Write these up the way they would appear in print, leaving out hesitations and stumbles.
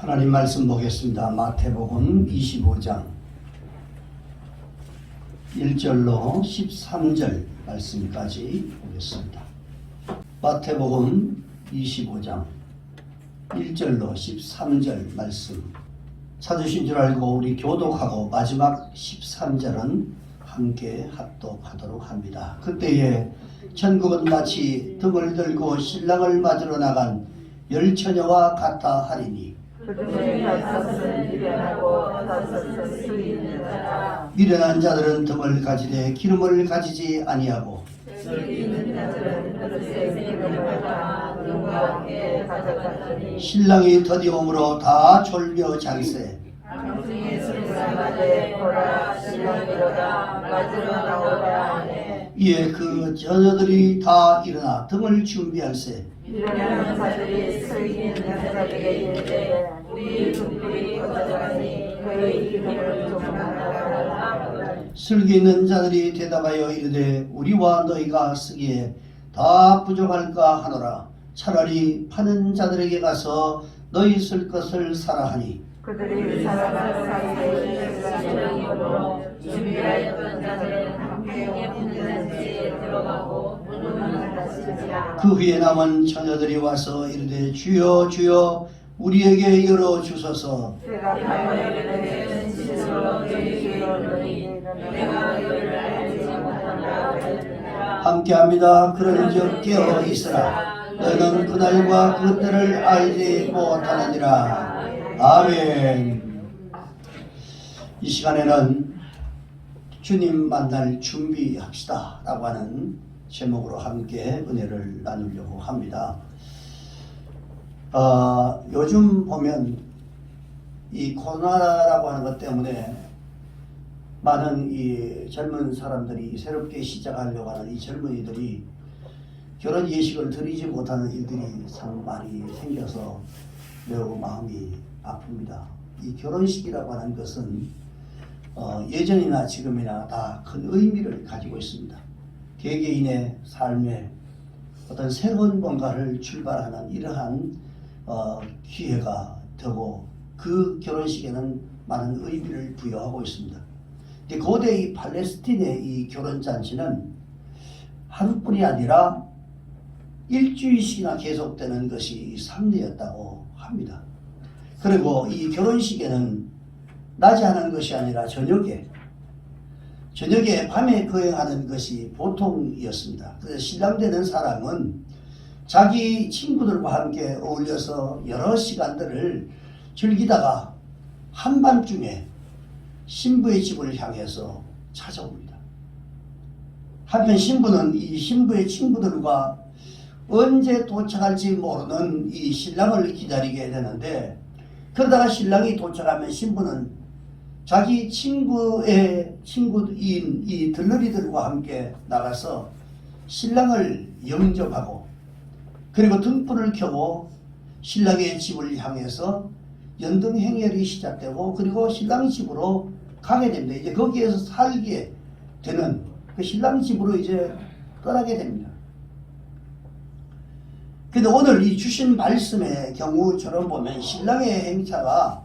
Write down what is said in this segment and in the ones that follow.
하나님 말씀 보겠습니다. 마태복음 25장 1절로 13절 말씀까지 보겠습니다. 마태복음 25장 1절로 13절 말씀 찾으신 줄 알고 우리 교독하고 마지막 13절은 함께 합독하도록 합니다. 그때에 천국은 마치 등을 들고 신랑을 맞으러 나간 열처녀와 같다 하리니 그중에 다섯은 미련하고 다섯은 술이 있는 자라. 미련한 자들은 등을 가지되 기름을 가지지 아니하고 술이 있는 자들은 그릇에 기름을 받아 등과 함께 가져갔더니 신랑이 더디움으로 다 졸며 장세. 방중에 술사 가되 보라 신랑이로다 맞으러 나오라 하네. 이에 그 처녀들이 다 일어나 등을 준비할세. 미련한 자들이 술이 있는 자들에게 이르되 우리 등불이 꺼져가니 그의 기름을 조금 나가라. 슬기 있는 자들이 대답하여 이르되 우리와 너희가 쓰기에 다 부족할까 하노라. 차라리 파는 자들에게 가서 너희 쓸 것을 사라 하니 그들이 살아가는 사이에 신랑이므로 준비하였던 자들은 함께 있는 집에 들어가고 문을 닫으시니라. 그 후에 남은 처녀들이 와서 이르되 주여 주여 우리에게 열어 주소서. 대답하여 이르되 진실로 너희에게 이르노니 내가 너희를 알지 못한다 하였느니라. 함께합니다. 그런즉 깨어 있으라. 너희는 그날과 그때를 알지 못하느니라. 아멘. 이 시간에는 주님 만날 준비합시다 라고 하는 제목으로 함께 은혜를 나누려고 합니다. 요즘 보면 이 코로나라고 하는 것 때문에 많은 이 젊은 사람들이 새롭게 시작하려고 하는 이 젊은이들이 결혼 예식을 드리지 못하는 일들이 참 많이 생겨서 매우 마음이 아픕니다. 이 결혼식이라고 하는 것은 예전이나 지금이나 다 큰 의미를 가지고 있습니다. 개개인의 삶에 어떤 새로운 뭔가를 출발하는 이러한 기회가 되고 그 결혼식에는 많은 의미를 부여하고 있습니다. 근데 고대 이 팔레스틴의 이 결혼잔치는 하루뿐이 아니라 일주일씩이나 계속되는 것이 상례였다고 합니다. 그리고 이 결혼식에는 낮에 하는 것이 아니라 저녁에 밤에 거행하는 것이 보통이었습니다. 그래서 신랑되는 사람은 자기 친구들과 함께 어울려서 여러 시간들을 즐기다가 한밤중에 신부의 집을 향해서 찾아옵니다. 한편 신부는 이 신부의 친구들과 언제 도착할지 모르는 이 신랑을 기다리게 되는데, 그러다가 신랑이 도착하면 신부는 자기 친구인 이 들러리들과 함께 나가서 신랑을 영접하고 그리고 등불을 켜고 신랑의 집을 향해서 연등행렬이 시작되고 그리고 신랑 집으로 가게 됩니다. 이제 거기에서 살게 되는 그 신랑 집으로 이제 떠나게 됩니다. 근데 오늘 이 주신 말씀의 경우처럼 보면 신랑의 행차가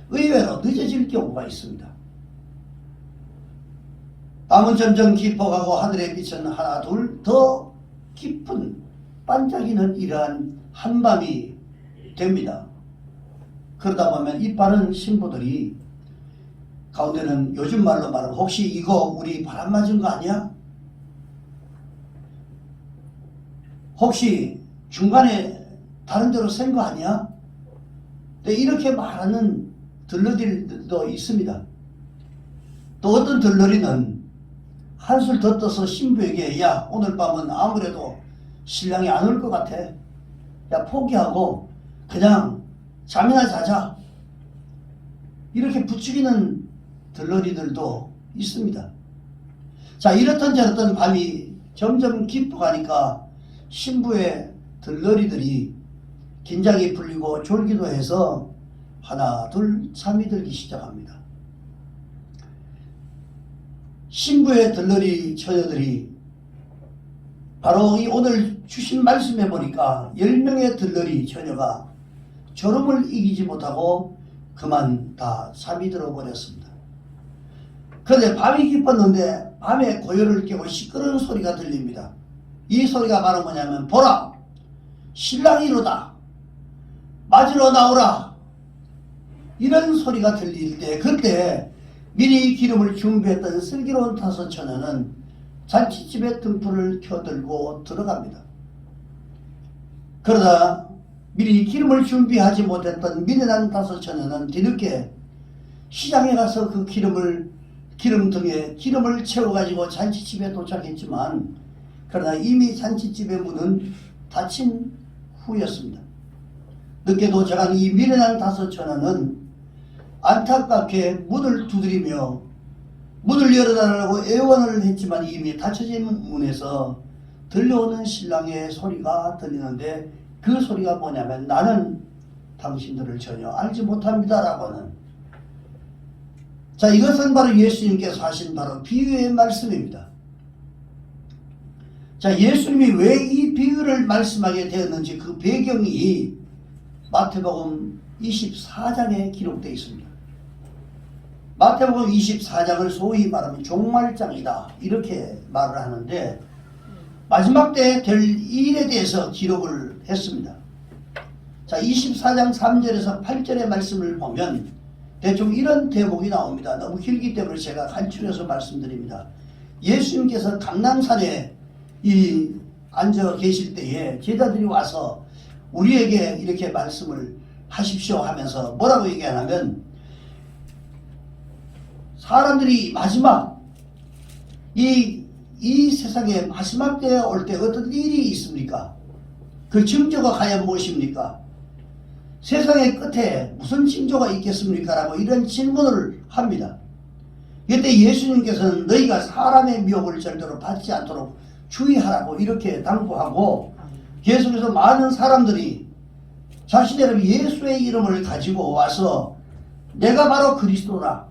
의외로 늦어질 경우가 있습니다. 밤은 점점 깊어가고 하늘의 빛은 하나 둘 더 깊은 반짝이는 이러한 한밤이 됩니다. 그러다 보면 이빠른 신부들이 가운데는 요즘 말로 말하면 혹시 이거 우리 바람 맞은 거 아니야? 혹시 중간에 다른 데로 샌 거 아니야? 네, 이렇게 말하는 들러리들도 있습니다. 또 어떤 들러리는 한술 더 떠서 신부에게 야 오늘 밤은 아무래도 신랑이 안 올 것 같아. 야 포기하고 그냥 잠이나 자자. 이렇게 부추기는 들러리들도 있습니다. 자, 이렇던 저렇던 밤이 점점 깊어가니까 신부의 들러리들이 긴장이 풀리고 졸기도 해서 하나 둘 잠이 들기 시작합니다. 신부의 들러리 처녀들이 바로 이 오늘 주신 말씀해 보니까 10명의 들러리 처녀가 졸음을 이기지 못하고 그만 다 잠이 들어버렸습니다. 그런데 밤이 깊었는데 밤에 고요를 깨고 시끄러운 소리가 들립니다. 이 소리가 바로 뭐냐면 보라 신랑이 이르다 맞으러 나오라 이런 소리가 들릴 때 그때 미리 기름을 준비했던 슬기로운 5처녀는 잔치집에 등불을 켜들고 들어갑니다. 그러다 미리 기름을 준비하지 못했던 미련한 5처녀는 뒤늦게 시장에 가서 그 기름등에 기름을 채워가지고 잔치집에 도착했지만 그러나 이미 잔치집의 문은 닫힌 후였습니다. 늦게 도착한 이 미련한 5처녀는 안타깝게 문을 두드리며 문을 열어달라고 애원을 했지만 이미 닫혀진 문에서 들려오는 신랑의 소리가 들리는데 그 소리가 뭐냐면 나는 당신들을 전혀 알지 못합니다 라고는. 자, 이것은 바로 예수님께서 하신 바로 비유의 말씀입니다. 자, 예수님이 왜 이 비유를 말씀하게 되었는지 그 배경이 마태복음 24장에 기록되어 있습니다. 마태복음 24장을 소위 말하면 종말장이다 이렇게 말을 하는데 마지막 때에 될 일에 대해서 기록을 했습니다. 자, 24장 3절에서 8절의 말씀을 보면 대충 이런 대목이 나옵니다. 너무 길기 때문에 제가 간추려서 말씀드립니다. 예수님께서 강남산에 앉아 계실 때에 제자들이 와서 우리에게 이렇게 말씀을 하십시오 하면서 뭐라고 얘기하냐면 사람들이 마지막 이 세상에 마지막 때에 올 때 어떤 일이 있습니까? 그 징조가 과연 무엇입니까? 세상의 끝에 무슨 징조가 있겠습니까? 라고 이런 질문을 합니다. 이때 예수님께서는 너희가 사람의 미혹을 절대로 받지 않도록 주의하라고 이렇게 당부하고 계속해서 많은 사람들이 자신의 예수의 이름을 가지고 와서 내가 바로 그리스도라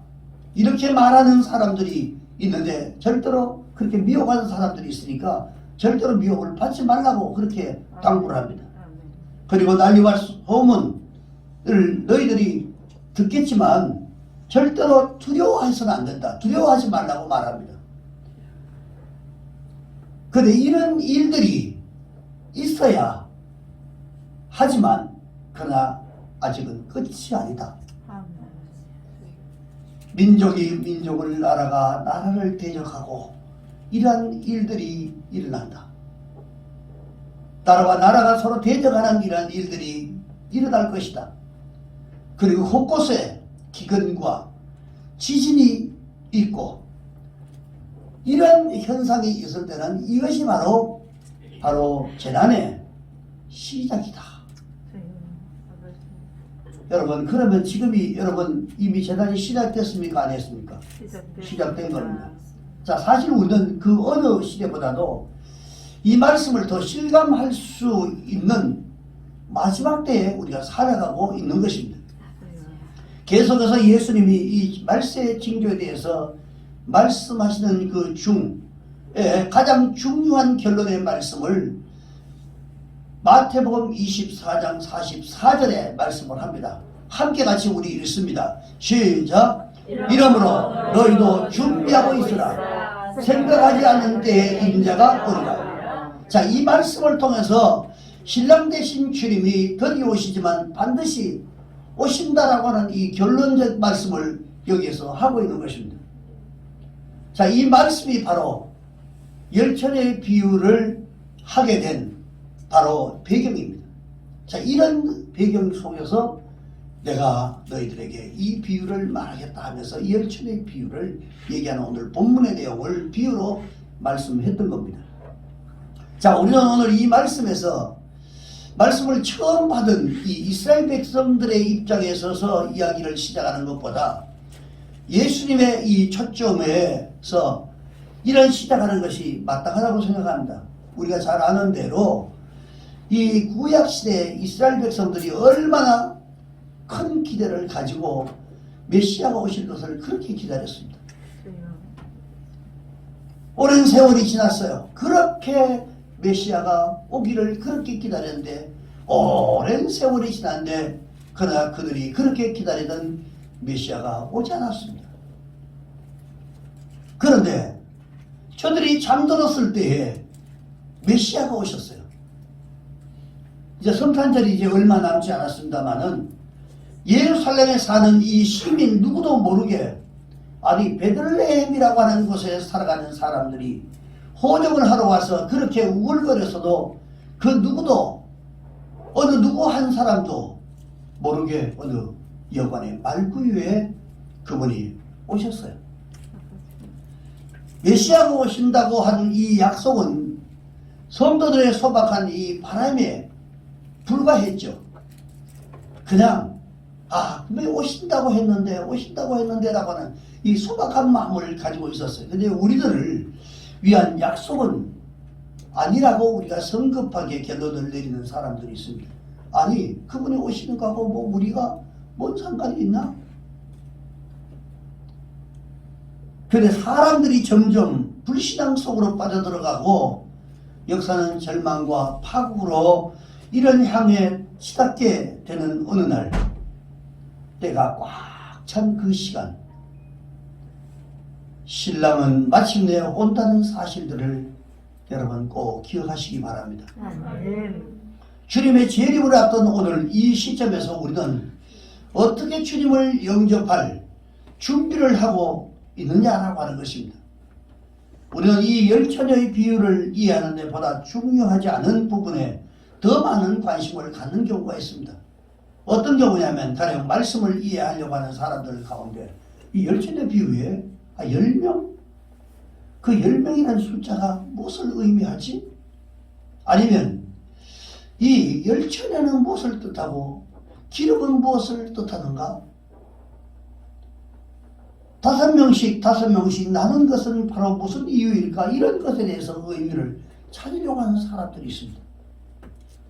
이렇게 말하는 사람들이 있는데 절대로 그렇게 미혹하는 사람들이 있으니까 절대로 미혹을 받지 말라고 그렇게 당부를 합니다. 그리고 난리와 소문을 너희들이 듣겠지만 절대로 두려워해서는 안 된다. 두려워하지 말라고 말합니다. 그런데 이런 일들이 있어야 하지만 그러나 아직은 끝이 아니다. 민족이 민족을 나라가 나라를 대적하고 이러한 일들이 일어난다. 나라와 나라가 서로 대적하는 이러한 일들이 일어날 것이다. 그리고 곳곳에 기근과 지진이 있고 이런 현상이 있을 때는 이것이 바로 재난의 시작이다. 여러분 그러면 지금이 여러분 이미 재난이 시작됐습니까? 안 했습니까? 시작된 겁니다. 자, 사실 우리는 그 어느 시대보다도 이 말씀을 더 실감할 수 있는 마지막 때에 우리가 살아가고 있는 것입니다. 계속해서 예수님이 이 말세의 징조에 대해서 말씀하시는 그 중에 가장 중요한 결론의 말씀을 마태복음 24장 44절에 말씀을 합니다. 함께 같이 우리 읽습니다. 시작. 이러므로 너희도 준비하고 있으라. 생각하지 않는 때에 인자가 오리라. 자, 이 말씀을 통해서 신랑 되신 주님이 드디어 오시지만 반드시 오신다라고 하는 이 결론적 말씀을 여기에서 하고 있는 것입니다. 자, 이 말씀이 바로 열천의 비유를 하게 된 바로 배경입니다. 자, 이런 배경 속에서 내가 너희들에게 이 비유를 말하겠다 하면서 이 열천의 비유를 얘기하는 오늘 본문의 내용을 비유로 말씀했던 겁니다. 자, 우리는 오늘 이 말씀에서 말씀을 처음 받은 이 이스라엘 백성들의 입장에 서서 이야기를 시작하는 것보다 예수님의 이 초점에서 이런 시작하는 것이 마땅하다고 생각합니다. 우리가 잘 아는 대로 이 구약시대 이스라엘 백성들이 얼마나 큰 기대를 가지고 메시아가 오실 것을 그렇게 기다렸습니다. 오랜 세월이 지났어요. 그렇게 메시아가 오기를 그렇게 기다렸는데 오랜 세월이 지났는데 그러나 그들이 그렇게 기다리던 메시아가 오지 않았습니다. 그런데 저들이 잠들었을 때에 메시아가 오셨어요. 이제 성탄절이 이제 얼마 남지 않았습니다만은 예루살렘에 사는 이 시민 누구도 모르게, 아니 베들레헴이라고 하는 곳에 살아가는 사람들이 호적을 하러 와서 그렇게 우글거려서도 그 누구도, 어느 누구 한 사람도 모르게 어느 여관의 말구유에 그분이 오셨어요. 메시아가 오신다고 하는 이 약속은 성도들의 소박한 이 바람에 불과했죠. 그냥 분명히 오신다고 했는데 라고 하는 이 소박한 마음을 가지고 있었어요. 근데 우리들을 위한 약속은 아니라고 우리가 성급하게 결론을 내리는 사람들이 있습니다. 아니 그분이 오시는 거하고 뭐 우리가 뭔 상관이 있나? 그런데 사람들이 점점 불신앙 속으로 빠져들어가고 역사는 절망과 파국으로 이런 향해 치닫게 되는 어느 날, 때가 꽉 찬 그 시간, 신랑은 마침내 온다는 사실들을 여러분 꼭 기억하시기 바랍니다. 주님의 재림을 앞둔 오늘 이 시점에서 우리는 어떻게 주님을 영접할 준비를 하고 있느냐라고 하는 것입니다. 우리는 이 열처녀의 비유를 이해하는 데 보다 중요하지 않은 부분에 더 많은 관심을 갖는 경우가 있습니다. 어떤 경우냐면 가령 말씀을 이해하려고 하는 사람들 가운데 이 열처녀 비유에 10명? 그 10명이라는 숫자가 무엇을 의미하지? 아니면 이 열처녀는 무엇을 뜻하고 기름은 무엇을 뜻하는가? 5명씩 나눈 것은 바로 무슨 이유일까? 이런 것에 대해서 의미를 찾으려고 하는 사람들이 있습니다.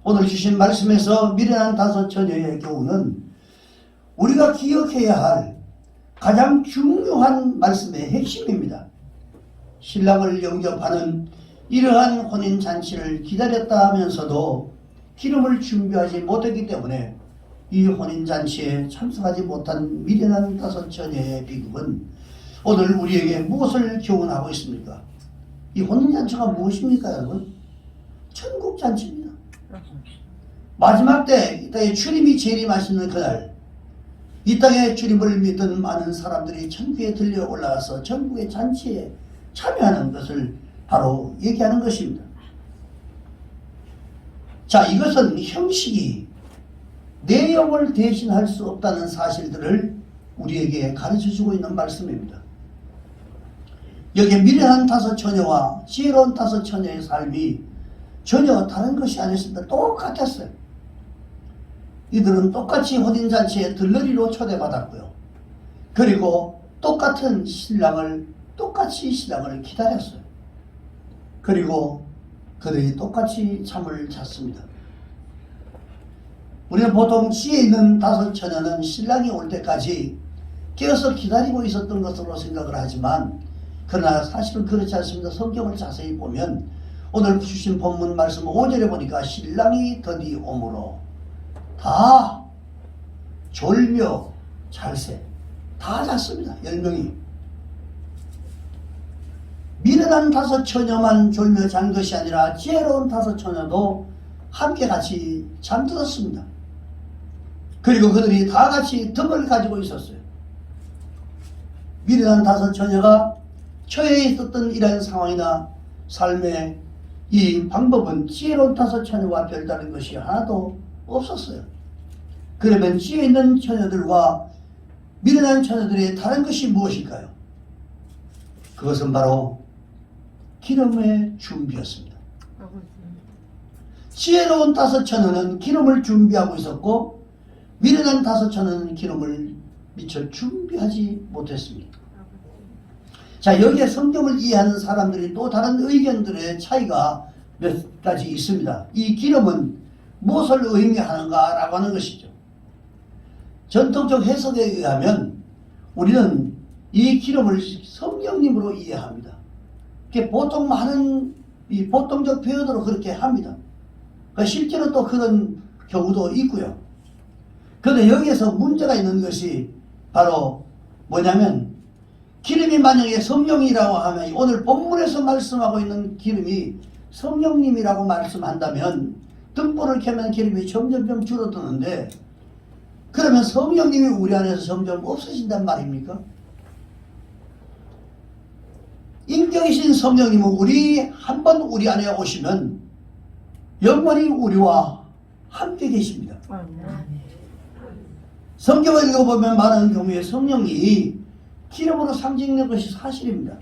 오늘 주신 말씀에서 미련한 5 처녀의 경우는 우리가 기억해야 할 가장 중요한 말씀의 핵심입니다. 신랑을 영접하는 이러한 혼인잔치를 기다렸다 하면서도 기름을 준비하지 못했기 때문에 이 혼인잔치에 참석하지 못한 미련한 5 처녀의 비극은 오늘 우리에게 무엇을 교훈하고 있습니까? 이 혼인잔치가 무엇입니까, 여러분? 천국잔치입니다. 마지막 때, 이 땅에 주님이 재림하시는 그날, 이 땅에 주님을 믿은 많은 사람들이 천국에 들려 올라가서 천국의 잔치에 참여하는 것을 바로 얘기하는 것입니다. 자, 이것은 형식이 내용을 대신할 수 없다는 사실들을 우리에게 가르쳐주고 있는 말씀입니다. 여기에 미련한 5 처녀와 지혜로운 5 처녀의 삶이 전혀 다른 것이 아니었습니다. 똑같았어요. 이들은 똑같이 혼인잔치에 들러리로 초대받았고요. 그리고 똑같은 똑같이 신랑을 기다렸어요. 그리고 그들이 똑같이 잠을 잤습니다. 우리는 보통 지혜 있는 5 처녀는 신랑이 올 때까지 깨어서 기다리고 있었던 것으로 생각을 하지만, 그러나 사실은 그렇지 않습니다. 성경을 자세히 보면 오늘 주신 본문 말씀 5절에 보니까 신랑이 더디 오므로 다 졸며 잘새 다 잤습니다. 10명이. 미련한 5 처녀만 졸며 잔 것이 아니라 지혜로운 5 처녀도 함께 같이 잠들었습니다. 그리고 그들이 다 같이 덤을 가지고 있었어요. 미련한 5 처녀가 처해 있었던 이러한 상황이나 삶의 이 방법은 지혜로운 5 처녀와 별다른 것이 하나도 없었어요. 그러면 지혜 있는 처녀들과 미련한 처녀들의 다른 것이 무엇일까요? 그것은 바로 기름의 준비였습니다. 지혜로운 5 처녀는 기름을 준비하고 있었고, 미련한 5 처녀는 기름을 미처 준비하지 못했습니다. 자, 여기에 성경을 이해하는 사람들이 또 다른 의견들의 차이가 몇 가지 있습니다. 이 기름은 무엇을 의미하는가 라고 하는 것이죠. 전통적 해석에 의하면 우리는 이 기름을 성령님으로 이해합니다. 보통 많은 이 보통적 표현으로 그렇게 합니다. 실제로 또 그런 경우도 있고요. 그런데 여기에서 문제가 있는 것이 바로 뭐냐면 기름이 만약에 성령이라고 하면 오늘 본문에서 말씀하고 있는 기름이 성령님이라고 말씀한다면 등불을 켜면 기름이 점점점 줄어드는데 그러면 성령님이 우리 안에서 점점 없어진단 말입니까? 인격이신 성령님은 한번 우리 안에 오시면 영원히 우리와 함께 계십니다. 성경을 읽어보면 많은 경우에 성령이 기름으로 상징되는 것이 사실입니다.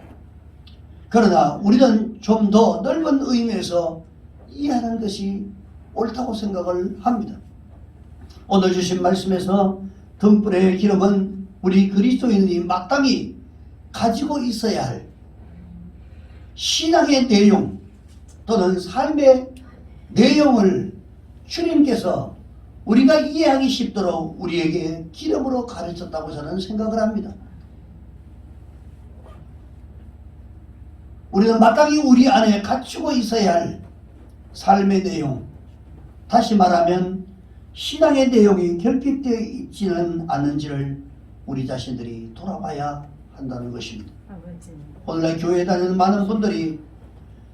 그러나 우리는 좀 더 넓은 의미에서 이해하는 것이 옳다고 생각을 합니다. 오늘 주신 말씀에서 등불의 기름은 우리 그리스도인이 마땅히 가지고 있어야 할 신앙의 내용 또는 삶의 내용을 주님께서 우리가 이해하기 쉽도록 우리에게 기름으로 가르쳤다고 저는 생각을 합니다. 우리는 마땅히 우리 안에 갖추고 있어야 할 삶의 내용, 다시 말하면 신앙의 내용이 결핍되어 있지는 않은지를 우리 자신들이 돌아봐야 한다는 것입니다. 오늘날 교회에 다니는 많은 분들이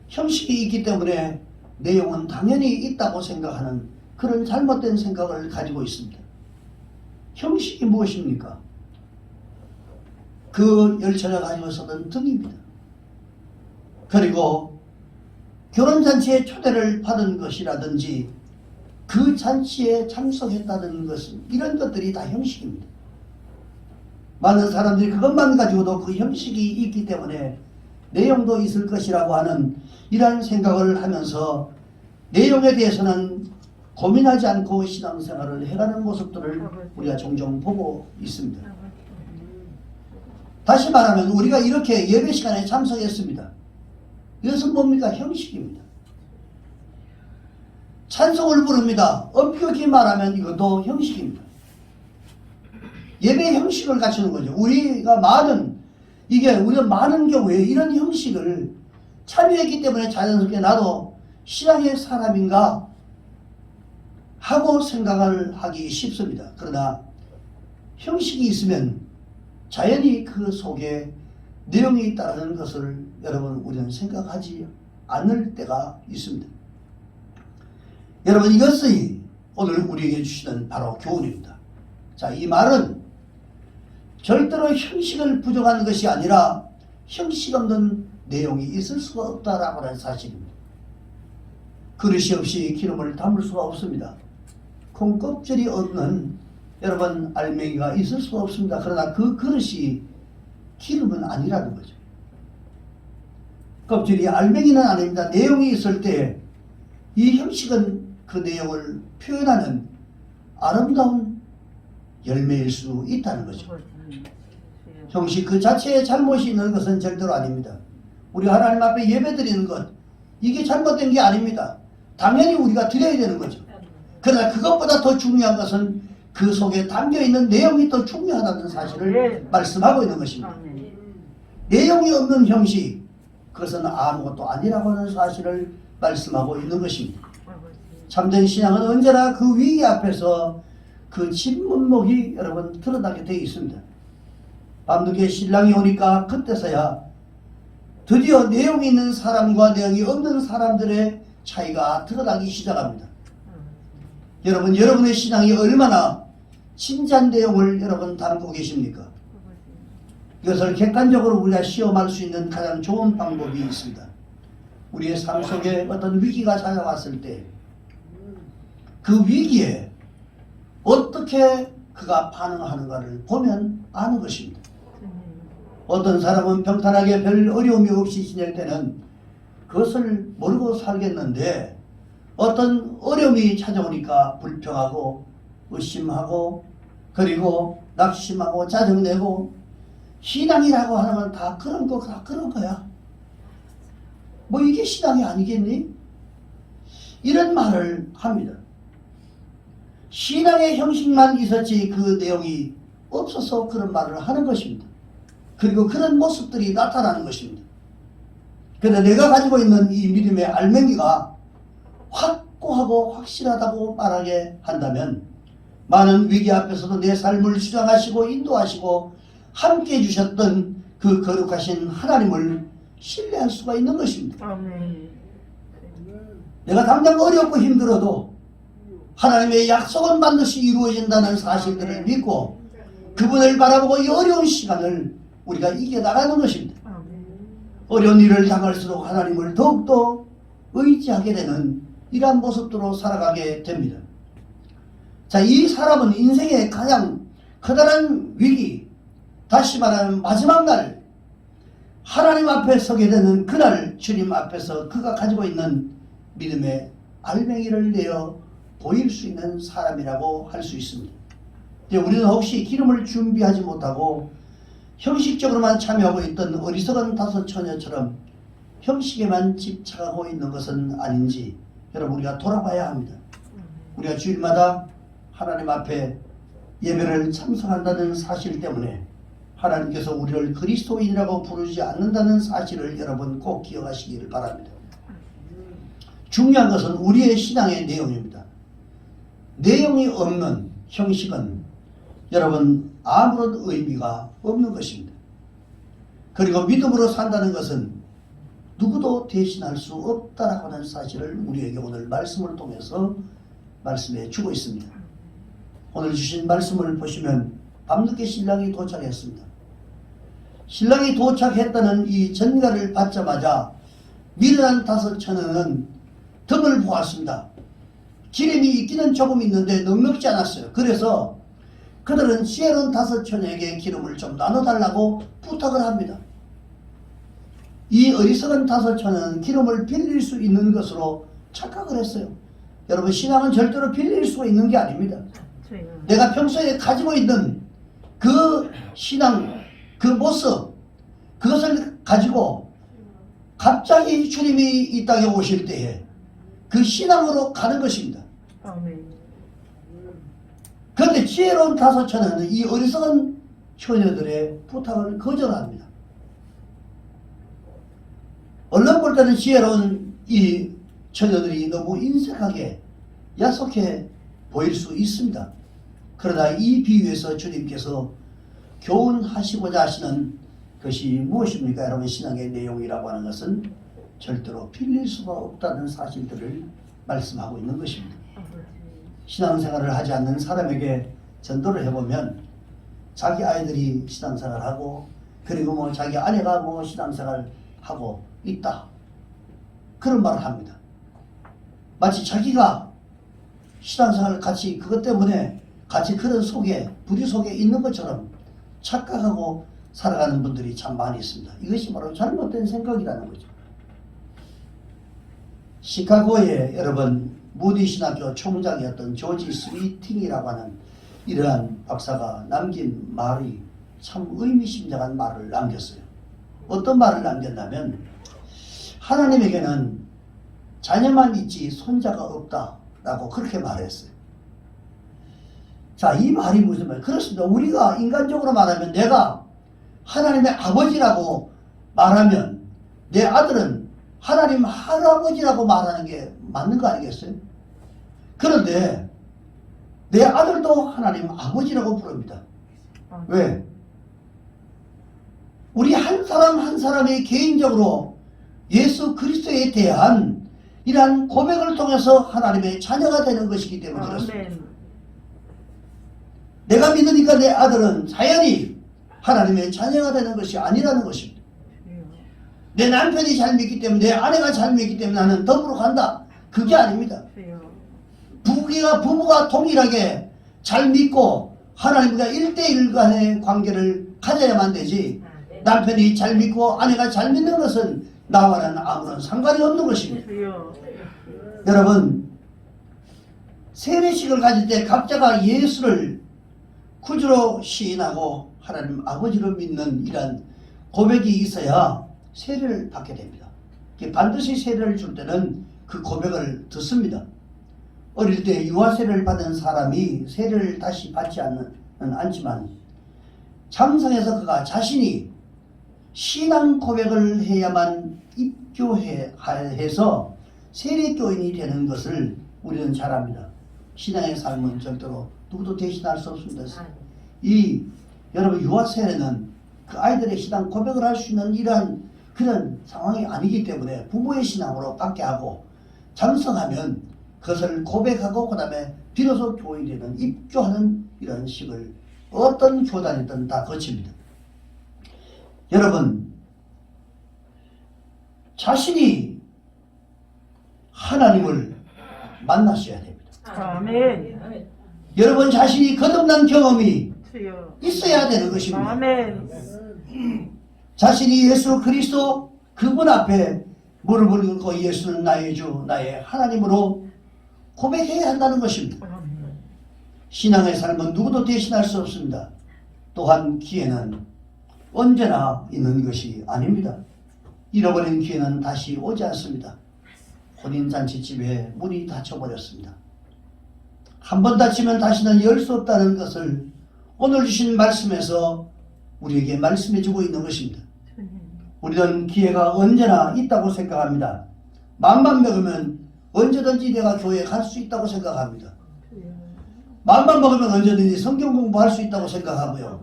형식이 있기 때문에 내용은 당연히 있다고 생각하는 그런 잘못된 생각을 가지고 있습니다. 형식이 무엇입니까? 그 열차가 가지고 서던 등입니다. 그리고 결혼잔치에 초대를 받은 것이라든지 그 잔치에 참석했다는 것은 이런 것들이 다 형식입니다. 많은 사람들이 그것만 가지고도 그 형식이 있기 때문에 내용도 있을 것이라고 하는 이러한 생각을 하면서 내용에 대해서는 고민하지 않고 신앙생활을 해가는 모습들을 우리가 종종 보고 있습니다. 다시 말하면 우리가 이렇게 예배 시간에 참석했습니다. 이것은 뭡니까? 형식입니다. 찬송을 부릅니다. 엄격히 말하면 이것도 형식입니다. 예배 형식을 갖추는 거죠. 우리가 많은 경우에 이런 형식을 참여했기 때문에 자연스럽게 나도 신앙의 사람인가 하고 생각을 하기 쉽습니다. 그러나 형식이 있으면 자연히 그 속에 내용이 있다는 것을 여러분 우리는 생각하지 않을 때가 있습니다. 여러분 이것이 오늘 우리에게 주시는 바로 교훈입니다. 자, 이 말은 절대로 형식을 부정하는 것이 아니라 형식 없는 내용이 있을 수가 없다라고 하는 사실입니다. 그릇이 없이 기름을 담을 수가 없습니다. 콩껍질이 없는 여러분 알맹이가 있을 수가 없습니다. 그러나 그 그릇이 기름은 아니라는 거죠. 껍질이 알맹이는 아닙니다. 내용이 있을 때 이 형식은 그 내용을 표현하는 아름다운 열매일 수 있다는 거죠. 형식 그 자체에 잘못이 있는 것은 절대로 아닙니다. 우리 하나님 앞에 예배 드리는 것 이게 잘못된 게 아닙니다. 당연히 우리가 드려야 되는 거죠. 그러나 그것보다 더 중요한 것은 그 속에 담겨있는 내용이 더 중요하다는 사실을 말씀하고 있는 것입니다. 내용이 없는 형식 그것은 아무것도 아니라고 하는 사실을 말씀하고 있는 것입니다. 참된 신앙은 언제나 그 위기 앞에서 그 진문목이 여러분 드러나게 되어 있습니다. 밤늦게 신랑이 오니까 그때서야 드디어 내용이 있는 사람과 내용이 없는 사람들의 차이가 드러나기 시작합니다. 여러분, 여러분의 신앙이 얼마나 진지한 내용을 여러분 담고 계십니까? 이것을 객관적으로 우리가 시험할 수 있는 가장 좋은 방법이 있습니다. 우리의 삶 속에 어떤 위기가 찾아왔을 때 그 위기에 어떻게 그가 반응하는가를 보면 아는 것입니다. 어떤 사람은 평탄하게 별 어려움이 없이 지낼 때는 그것을 모르고 살겠는데 어떤 어려움이 찾아오니까 불평하고 의심하고 그리고 낙심하고 짜증내고 신앙이라고 하는 건 다 그런 거야. 뭐 이게 신앙이 아니겠니? 이런 말을 합니다. 신앙의 형식만 있었지 그 내용이 없어서 그런 말을 하는 것입니다. 그리고 그런 모습들이 나타나는 것입니다. 그런데 내가 가지고 있는 이 믿음의 알맹이가 확고하고 확실하다고 말하게 한다면 많은 위기 앞에서도 내 삶을 주장하시고 인도하시고 함께 해주셨던 그 거룩하신 하나님을 신뢰할 수가 있는 것입니다. 아멘. 내가 당장 어렵고 힘들어도 하나님의 약속은 반드시 이루어진다는 사실들을 믿고 그분을 바라보고 이 어려운 시간을 우리가 이겨나가는 것입니다. 아멘. 어려운 일을 당할수록 하나님을 더욱더 의지하게 되는 이러한 모습으로 살아가게 됩니다. 자, 이 사람은 인생의 가장 커다란 위기, 다시 말하면 마지막 날 하나님 앞에 서게 되는 그날 주님 앞에서 그가 가지고 있는 믿음의 알맹이를 내어 보일 수 있는 사람이라고 할 수 있습니다. 우리는 혹시 기름을 준비하지 못하고 형식적으로만 참여하고 있던 어리석은 다섯 처녀처럼 형식에만 집착하고 있는 것은 아닌지 여러분 우리가 돌아봐야 합니다. 우리가 주일마다 하나님 앞에 예배를 참석한다는 사실 때문에 하나님께서 우리를 그리스도인이라고 부르지 않는다는 사실을 여러분 꼭 기억하시기를 바랍니다. 중요한 것은 우리의 신앙의 내용입니다. 내용이 없는 형식은 여러분 아무런 의미가 없는 것입니다. 그리고 믿음으로 산다는 것은 누구도 대신할 수 없다라고 하는 사실을 우리에게 오늘 말씀을 통해서 말씀해 주고 있습니다. 오늘 주신 말씀을 보시면 밤늦게 신랑이 도착했습니다. 신랑이 도착했다는 이 전가를 받자마자 미련한 다섯 처녀는 덤을 보았습니다. 기름이 있기는 조금 있는데 넉넉지 않았어요. 그래서 그들은 지혜로운 다섯 처녀에게 기름을 좀 나눠달라고 부탁을 합니다. 이 어리석은 다섯 처녀는 기름을 빌릴 수 있는 것으로 착각을 했어요. 여러분 신앙은 절대로 빌릴 수가 있는 게 아닙니다. 내가 평소에 가지고 있는 그 신앙, 그 모습, 그것을 가지고 갑자기 주님이 이 땅에 오실 때에 그 신앙으로 가는 것입니다. 그런데 지혜로운 다섯 처녀는 이 어리석은 처녀들의 부탁을 거절합니다. 얼른 볼 때는 지혜로운 이 처녀들이 너무 인색하게 야속해 보일 수 있습니다. 그러나 이 비유에서 주님께서 교훈하시고자 하시는 것이 무엇입니까? 여러분 신앙의 내용이라고 하는 것은 절대로 빌릴 수가 없다는 사실들을 말씀하고 있는 것입니다. 신앙생활을 하지 않는 사람에게 전도를 해보면 자기 아이들이 신앙생활하고 그리고 뭐 자기 아내가 뭐 신앙생활하고 있다 그런 말을 합니다. 마치 자기가 신앙생활을 같이 그것 때문에 같이 그런 속에 부리 속에 있는 것처럼 착각하고 살아가는 분들이 참 많이 있습니다. 이것이 바로 잘못된 생각이라는 거죠. 시카고에 여러분 무디 신학교 총장이었던 조지 스위팅이라고 하는 이러한 박사가 남긴 말이 참 의미심장한 말을 남겼어요. 어떤 말을 남겼냐면 하나님에게는 자녀만 있지 손자가 없다라고 그렇게 말했어요. 자, 이 말이 무슨 말이에요? 그렇습니다. 우리가 인간적으로 말하면 내가 하나님의 아버지라고 말하면 내 아들은 하나님 할아버지라고 말하는 게 맞는 거 아니겠어요? 그런데 내 아들도 하나님 아버지라고 부릅니다. 왜? 우리 한 사람 한 사람이 개인적으로 예수 그리스도에 대한 이러한 고백을 통해서 하나님의 자녀가 되는 것이기 때문에 그렇습니다. 내가 믿으니까 내 아들은 자연히 하나님의 자녀가 되는 것이 아니라는 것입니다. 내 남편이 잘 믿기 때문에 내 아내가 잘 믿기 때문에 나는 더불어 간다. 그게 아닙니다. 부부가 동일하게 잘 믿고 하나님과 1대1 간의 관계를 가져야만 되지 남편이 잘 믿고 아내가 잘 믿는 것은 나와는 아무런 상관이 없는 것입니다. 여러분 세례식을 가질 때 각자가 예수를 구주로 시인하고 하나님 아버지로 믿는 이런 고백이 있어야 세례를 받게 됩니다. 반드시 세례를 줄 때는 그 고백을 듣습니다. 어릴 때 유아세례를 받은 사람이 세례를 다시 받지 않지만 장성에서 그가 자신이 신앙 고백을 해야만 입교해서 세례교인이 되는 것을 우리는 잘 압니다. 신앙의 삶은 절대로 누구도 대신할 수 없습니다. 이 여러분 유아 세례는 그 아이들의 신앙 고백을 할 수 있는 이러한 그런 상황이 아니기 때문에 부모의 신앙으로 받게 하고 장성하면 그것을 고백하고 그 다음에 비로소 교인되는 입교하는 이런 식을 어떤 교단이든 다 거칩니다. 여러분 자신이 하나님을 만나셔야 됩니다. 아멘. 여러분 자신이 거듭난 경험이 주여. 있어야 되는 것입니다. 아멘. 자신이 예수 그리스도 그분 앞에 무릎을 꿇고 예수는 나의 주 나의 하나님으로 고백해야 한다는 것입니다. 아멘. 신앙의 삶은 누구도 대신할 수 없습니다. 또한 기회는 언제나 있는 것이 아닙니다. 잃어버린 기회는 다시 오지 않습니다. 혼인잔치집에 문이 닫혀버렸습니다. 한 번 닫히면 다시는 열 수 없다는 것을 오늘 주신 말씀에서 우리에게 말씀해 주고 있는 것입니다. 우리는 기회가 언제나 있다고 생각합니다. 마음만 먹으면 언제든지 내가 교회에 갈 수 있다고 생각합니다. 마음만 먹으면 언제든지 성경 공부할 수 있다고 생각하고요.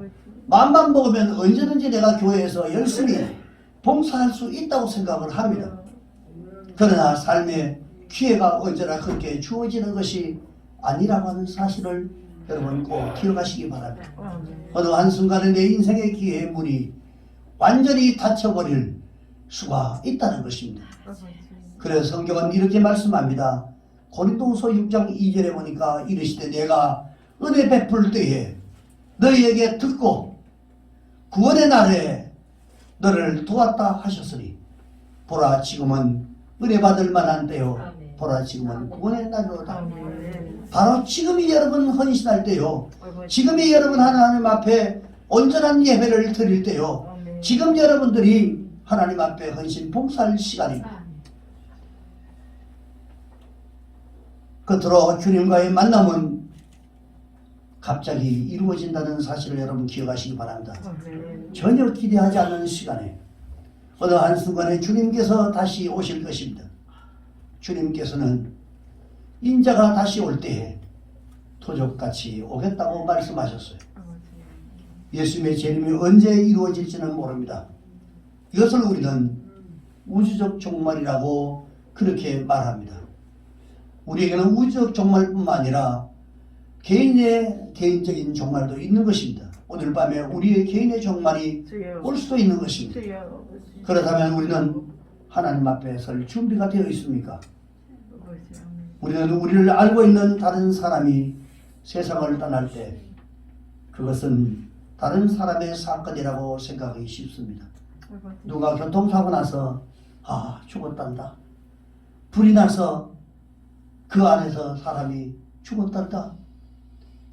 마음만 먹으면 언제든지 내가 교회에서 열심히 봉사할 수 있다고 생각을 합니다. 그러나 삶의 기회가 언제나 그렇게 주어지는 것이 아니라고 하는 사실을 여러분 꼭 기억하시기 바랍니다. 어느 한순간에 내 인생의 기회의 문이 완전히 닫혀버릴 수가 있다는 것입니다. 그래서 성경은 이렇게 말씀합니다. 고린도후서 6장 2절에 보니까 이르시되 내가 은혜 베풀 때에 너희에게 듣고 구원의 날에 너를 도왔다 하셨으니 보라 지금은 은혜 받을 만한 때요 보라 지금은 구원의 날이로다. 바로 지금이 여러분 헌신할 때요 지금이 여러분 하나님 앞에 온전한 예배를 드릴 때요 지금 여러분들이 하나님 앞에 헌신 봉사할 시간입니다. 끝으로 주님과의 만남은 갑자기 이루어진다는 사실을 여러분 기억하시기 바랍니다. 전혀 기대하지 않는 시간에 어느 한순간에 주님께서 다시 오실 것입니다. 주님께서는 인자가 다시 올 때에 토족같이 오겠다고 말씀하셨어요. 예수님의 재림이 언제 이루어질지는 모릅니다. 이것을 우리는 우주적 종말이라고 그렇게 말합니다. 우리에게는 우주적 종말뿐만 아니라 개인적인 종말도 있는 것입니다. 오늘 밤에 우리의 개인의 종말이 올 수도 있는 것입니다. 그렇다면 우리는 하나님 앞에 설 준비가 되어 있습니까? 우리는 우리를 알고 있는 다른 사람이 세상을 떠날 때 그것은 다른 사람의 사건이라고 생각하기 쉽습니다. 누가 교통사고 나서 죽었단다. 불이 나서 그 안에서 사람이 죽었단다.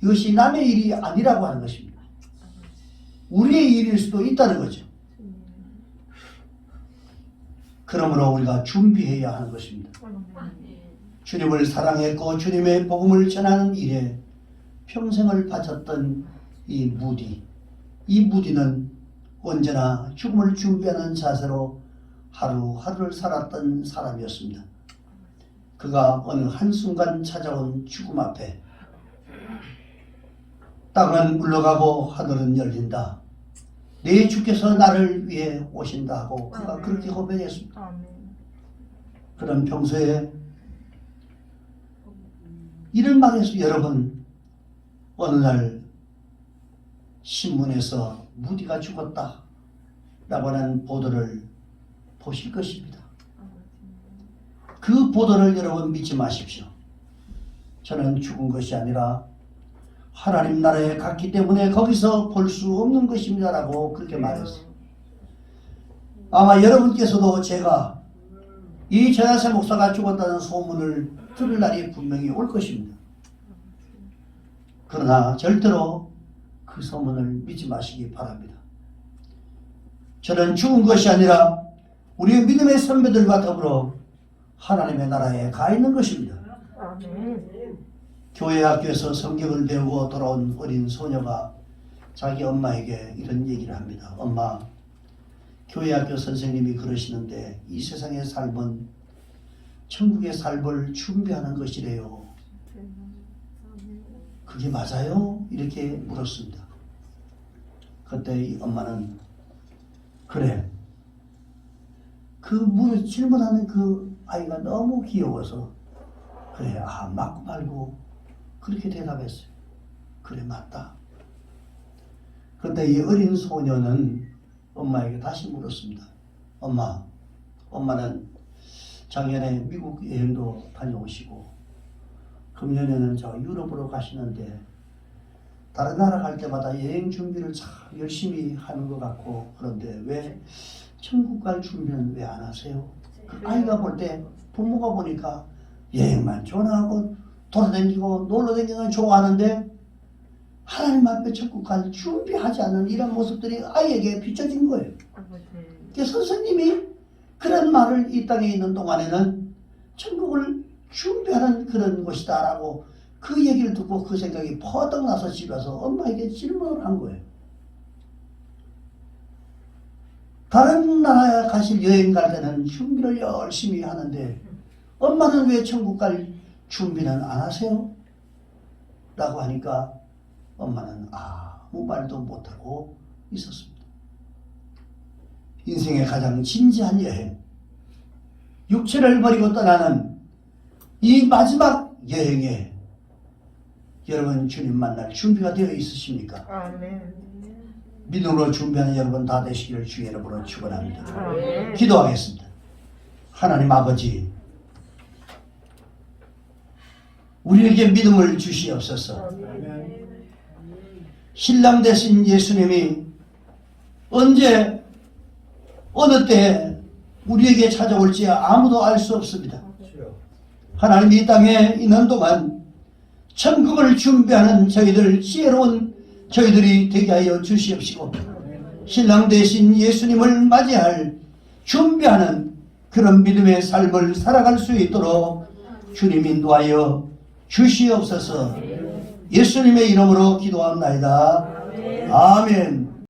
이것이 남의 일이 아니라고 하는 것입니다. 우리의 일일 수도 있다는 거죠. 그러므로 우리가 준비해야 하는 것입니다. 주님을 사랑했고 주님의 복음을 전하는 일에 평생을 바쳤던 이 무디는 언제나 죽음을 준비하는 자세로 하루하루를 살았던 사람이었습니다. 그가 어느 한순간 찾아온 죽음 앞에 땅은 물러가고 하늘은 열린다. 내 주께서 나를 위해 오신다 하고 그가 그렇게 고백했습니다. 그럼 평소에 이런 말에서 여러분 어느 날 신문에서 무디가 죽었다 라고 하는 보도를 보실 것입니다. 그 보도를 여러분 믿지 마십시오. 저는 죽은 것이 아니라 하나님 나라에 갔기 때문에 거기서 볼 수 없는 것입니다 라고 그렇게 말했어요. 아마 여러분께서도 제가 이 전하세 목사가 죽었다는 소문을 들을 날이 분명히 올 것입니다. 그러나 절대로 그 소문을 믿지 마시기 바랍니다. 저는 죽은 것이 아니라 우리의 믿음의 선배들과 더불어 하나님의 나라에 가 있는 것입니다. 교회 학교에서 성경을 배우고 돌아온 어린 소녀가 자기 엄마에게 이런 얘기를 합니다. 엄마, 교회 학교 선생님이 그러시는데 이 세상의 삶은 천국의 삶을 준비하는 것이래요. 그게 맞아요? 이렇게 물었습니다. 그때 이 엄마는 그래. 질문하는 그 아이가 너무 귀여워서 그래, 맞고 말고 그렇게 대답했어요. 그래, 맞다. 그때 이 어린 소녀는 엄마에게 다시 물었습니다. 엄마는 작년에 미국 여행도 다녀오시고 금년에는 저 유럽으로 가시는데 다른 나라 갈 때마다 여행 준비를 참 열심히 하는 것 같고 그런데 왜 천국 갈 준비는 왜 안 하세요? 그 아이가 볼 때 부모가 보니까 여행만 좋아하고 돌아다니고 놀러다니는 걸 좋아하는데 하나님 앞에 천국 갈 준비하지 않는 이런 모습들이 아이에게 비춰진 거예요. 그래서 선생님이 그런 말을 이 땅에 있는 동안에는 천국을 준비하는 그런 곳이다 라고 그 얘기를 듣고 그 생각이 퍼뜩 나서 집에 와서 엄마에게 질문을 한 거예요. 다른 나라에 가실 여행 갈 때는 준비를 열심히 하는데 엄마는 왜 천국 갈 준비는 안 하세요? 라고 하니까 엄마는 아무 말도 못하고 있었습니다. 인생의 가장 진지한 여행, 육체를 버리고 떠나는 이 마지막 여행에 여러분 주님 만날 준비가 되어 있으십니까? 아멘. 믿음으로 준비하는 여러분 다 되시기를 주의 이름으로 축원합니다. 아멘. 기도하겠습니다. 하나님 아버지, 우리에게 믿음을 주시옵소서. 신랑 되신 예수님이 언제 어느 때 우리에게 찾아올지 아무도 알 수 없습니다. 하나님 이 땅에 있는 동안 천국을 준비하는 저희들 지혜로운 저희들이 되게 하여 주시옵시고 신랑 되신 예수님을 맞이할 준비하는 그런 믿음의 삶을 살아갈 수 있도록 주님 인도하여 주시옵소서. 예수님의 이름으로 기도합나이다. 아멘.